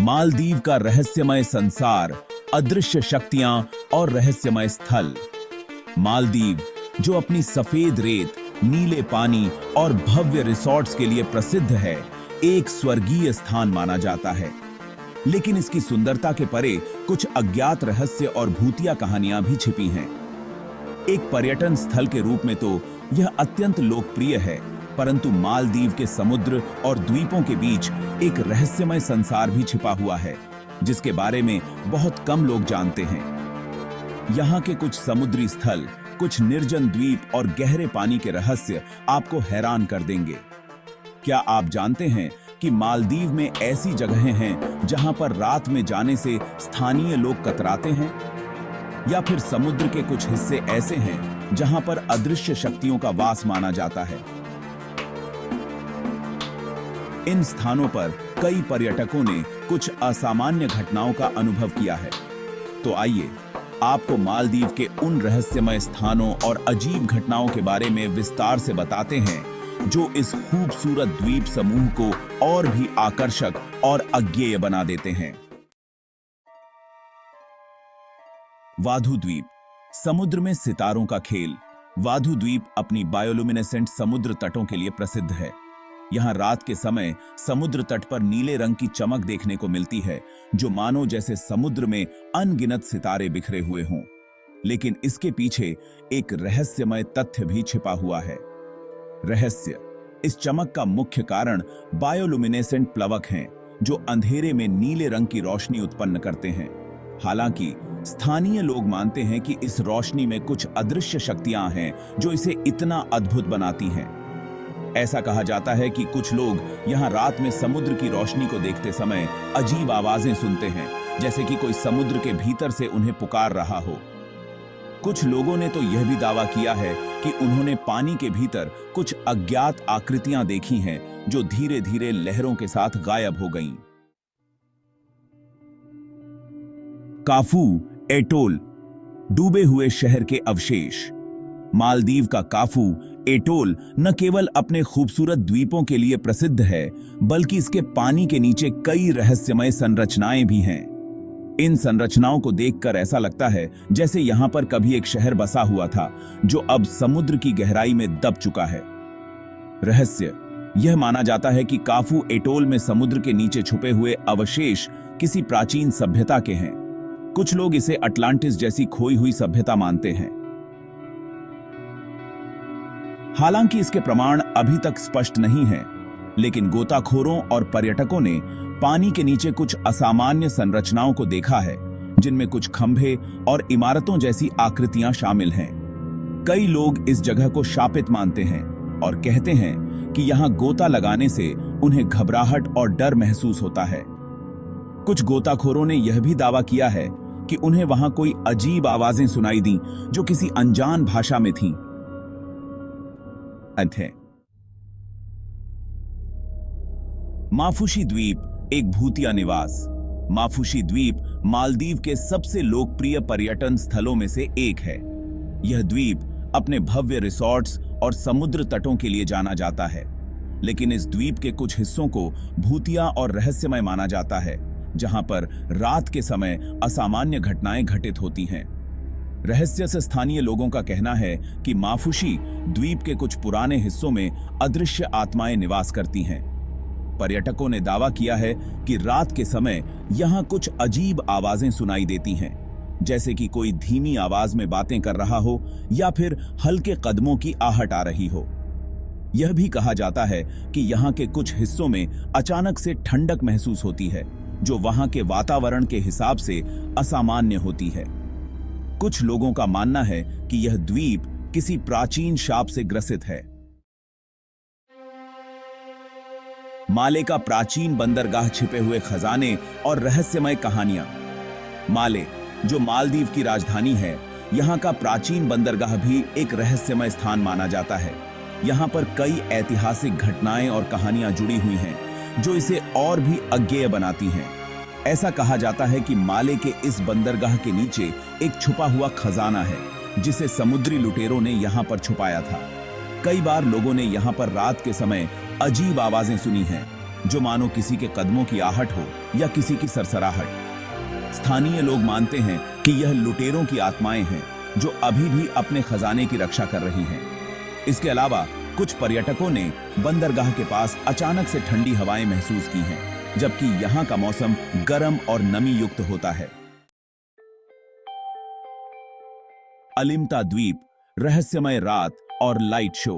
मालदीव का रहस्यमय संसार, अदृश्य शक्तियां और रहस्यमय स्थल। मालदीव, जो अपनी सफेद रेत, नीले पानी और भव्य रिसॉर्ट्स के लिए प्रसिद्ध है, एक स्वर्गीय स्थान माना जाता है। लेकिन इसकी सुंदरता के परे कुछ अज्ञात रहस्य और भूतिया कहानियां भी छिपी हैं। एक पर्यटन स्थल के रूप में तो यह अत्यंत लोकप्रिय है, परंतु मालदीव के समुद्र और द्वीपों के बीच एक रहस्यमय संसार भी छिपा हुआ है, जिसके बारे में बहुत कम लोग जानते हैं। यहाँ के कुछ समुद्री स्थल, कुछ निर्जन द्वीप और गहरे पानी के रहस्य आपको हैरान कर देंगे। क्या आप जानते हैं कि मालदीव में ऐसी जगहें हैं जहां पर रात में जाने से स्थानीय लोग कतराते हैं? या फिर समुद्र के कुछ हिस्से ऐसे हैं जहां पर अदृश्य शक्तियों का वास माना जाता है? इन स्थानों पर कई पर्यटकों ने कुछ असामान्य घटनाओं का अनुभव किया है। तो आइए आपको मालदीव के उन रहस्यमय स्थानों और अजीब घटनाओं के बारे में विस्तार से बताते हैं जो इस खूबसूरत द्वीप समूह को और भी आकर्षक और अज्ञेय बना देते हैं। वाधु द्वीप, समुद्र में सितारों का खेल। वाधु द्वीप अपनी बायोलुमिनेसेंट समुद्र तटों के लिए प्रसिद्ध है। यहाँ रात के समय समुद्र तट पर नीले रंग की चमक देखने को मिलती है, जो मानो जैसे समुद्र में अनगिनत सितारे बिखरे हुए हों। लेकिन इसके पीछे एक रहस्यमय तथ्य भी छिपा हुआ है। रहस्य, इस चमक का मुख्य कारण बायोलुमिनेसेंट प्लवक हैं, जो अंधेरे में नीले रंग की रोशनी उत्पन्न करते हैं। हालांकि स्थानीय लोग मानते हैं कि इस रोशनी में कुछ अदृश्य शक्तियां हैं जो इसे इतना अद्भुत बनाती हैं। ऐसा कहा जाता है कि कुछ लोग यहां रात में समुद्र की रोशनी को देखते समय अजीब आवाजें सुनते हैं, जैसे कि कोई समुद्र के भीतर से उन्हें पुकार रहा हो। कुछ लोगों ने तो यह भी दावा किया है कि उन्होंने पानी के भीतर कुछ अज्ञात आकृतियां देखी हैं जो धीरे धीरे लहरों के साथ गायब हो गईं। काफू एटोल, डूबे हुए शहर के अवशेष। मालदीव का काफू एटोल न केवल अपने खूबसूरत द्वीपों के लिए प्रसिद्ध है, बल्कि इसके पानी के नीचे कई रहस्यमय संरचनाएं भी हैं। इन संरचनाओं को देखकर ऐसा लगता है जैसे यहां पर कभी एक शहर बसा हुआ था, जो अब समुद्र की गहराई में दब चुका है। रहस्य, यह माना जाता है कि काफू एटोल में समुद्र के नीचे छुपे हुए अवशेष किसी प्राचीन सभ्यता के हैं। कुछ लोग इसे अटलांटिस जैसी खोई हुई सभ्यता मानते हैं। हालांकि इसके प्रमाण अभी तक स्पष्ट नहीं हैं, लेकिन गोताखोरों और पर्यटकों ने पानी के नीचे कुछ असामान्य संरचनाओं को देखा है, जिनमें कुछ खंभे और इमारतों जैसी आकृतियां शामिल हैं। कई लोग इस जगह को शापित मानते हैं और कहते हैं कि यहां गोता लगाने से उन्हें घबराहट और डर महसूस होता है। कुछ गोताखोरों ने यह भी दावा किया है कि उन्हें वहां कोई अजीब आवाजें सुनाई दी जो किसी अनजान भाषा में थीं। माफुशी द्वीप एक भूतिया निवास। माफुशी द्वीप मालदीव के सबसे लोकप्रिय पर्यटन स्थलों में से एक है। यह द्वीप अपने भव्य रिसॉर्ट्स और समुद्र तटों के लिए जाना जाता है, लेकिन इस द्वीप के कुछ हिस्सों को भूतिया और रहस्यमय माना जाता है, जहां पर रात के समय असामान्य घटनाएं घटित होती हैं। रहस्य से स्थानीय लोगों का कहना है कि माफुशी द्वीप के कुछ पुराने हिस्सों में अदृश्य आत्माएं निवास करती हैं। पर्यटकों ने दावा किया है कि रात के समय यहां कुछ अजीब आवाजें सुनाई देती हैं, जैसे कि कोई धीमी आवाज में बातें कर रहा हो या फिर हल्के कदमों की आहट आ रही हो। यह भी कहा जाता है कि यहां के कुछ हिस्सों में अचानक से ठंडक महसूस होती है, जो वहां के वातावरण के हिसाब से असामान्य होती है। कुछ लोगों का मानना है कि यह द्वीप किसी प्राचीन शाप से ग्रसित है। माले का प्राचीन बंदरगाह, छिपे हुए खजाने और रहस्यमय कहानियां। माले, जो मालदीव की राजधानी है, यहां का प्राचीन बंदरगाह भी एक रहस्यमय स्थान माना जाता है। यहां पर कई ऐतिहासिक घटनाएं और कहानियां जुड़ी हुई हैं, जो इसे और भी अज्ञेय बनाती हैं। ऐसा कहा जाता है कि माले के इस बंदरगाह के नीचे एक छुपा हुआ खजाना है, जिसे समुद्री लुटेरों ने यहां पर छुपाया था। कई बार लोगों ने यहां पर रात के समय अजीब आवाजें सुनी हैं, जो मानो किसी के कदमों की आहट हो या किसी की सरसराहट। स्थानीय लोग मानते हैं कि यह लुटेरों की आत्माएं हैं जो अभी भी अपने खजाने की रक्षा कर रही हैं। इसके अलावा कुछ पर्यटकों ने बंदरगाह के पास अचानक से ठंडी हवाएं महसूस की हैं, जबकि यहाँ का मौसम गर्म और नमी युक्त होता है। अलिम्ता द्वीप, रहस्यमय रात और लाइट शो।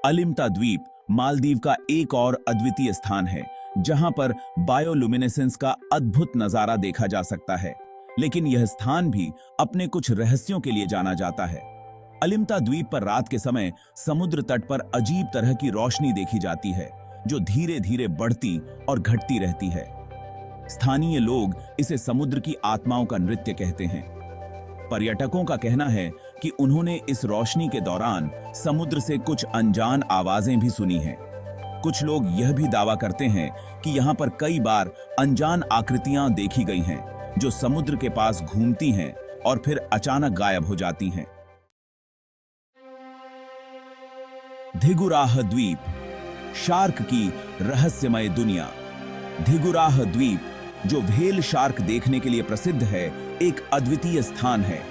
अलिम्ता द्वीप मालदीव का एक और अद्वितीय स्थान है जहां पर बायोलुमिनेसेंस का अद्भुत नजारा देखा जा सकता है, लेकिन यह स्थान भी अपने कुछ रहस्यों के लिए जाना जाता है। अलिम्ता द्वीप पर रात के समय समुद्र तट पर अजीब तरह की रोशनी देखी जाती है जो धीरे धीरे बढ़ती और घटती रहती है। स्थानीय लोग इसे समुद्र की आत्माओं का नृत्य कहते हैं। पर्यटकों का कहना है कि उन्होंने इस रोशनी के दौरान समुद्र से कुछ अनजान आवाजें भी सुनी हैं। कुछ लोग यह भी दावा करते हैं कि यहाँ पर कई बार अनजान आकृतियां देखी गई हैं जो समुद्र के पास घूमती हैं और फिर अचानक गायब हो जाती हैं। धिगुराह द्वीप, शार्क की रहस्यमय दुनिया। धिगुराह द्वीप, जो व्हेल शार्क देखने के लिए प्रसिद्ध है, एक अद्वितीय स्थान है।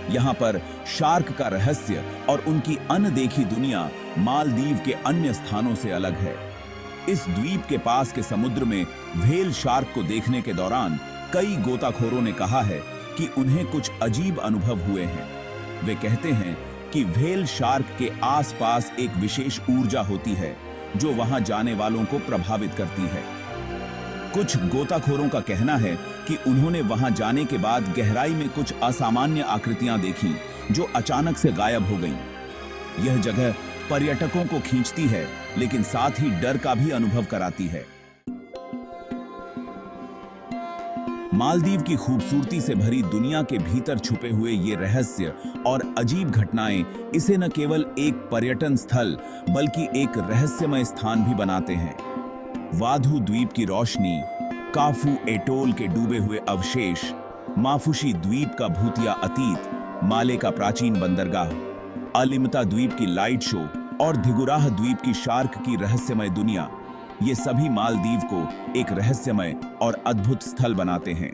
यहाँ पर शार्क का रहस्य और उनकी अनदेखी दुनिया मालदीव के अन्य स्थानों से अलग है। इस द्वीप के पास के समुद्र में व्हेल शार्क को देखने के दौरान कई गोताखोरों ने कहा है कि उन्हें कुछ अजीब अनुभव हुए हैं। वे कहते हैं कि व्हेल शार्क के आसपास एक विशेष ऊर्जा होती है जो वहां जाने वालों को प्रभावित करती है। कुछ गोताखोरों का कहना है कि उन्होंने वहां जाने के बाद गहराई में कुछ असामान्य आकृतियां देखी जो अचानक से गायब हो गईं। यह जगह पर्यटकों को खींचती है, लेकिन साथ ही डर का भी अनुभव कराती है। मालदीव की खूबसूरती से भरी दुनिया के भीतर छुपे हुए ये रहस्य और अजीब घटनाएं इसे न केवल एक पर्यटन स्थल बल्कि एक रहस्यमय स्थान भी बनाते हैं। वाधु द्वीप की रोशनी, काफू एटोल के डूबे हुए अवशेष, माफुशी द्वीप का भूतिया अतीत, माले का प्राचीन बंदरगाह, अलिम्ता द्वीप की लाइट शो और धिगुराह द्वीप की शार्क की रहस्यमय दुनिया, ये सभी मालदीव को एक रहस्यमय और अद्भुत स्थल बनाते हैं।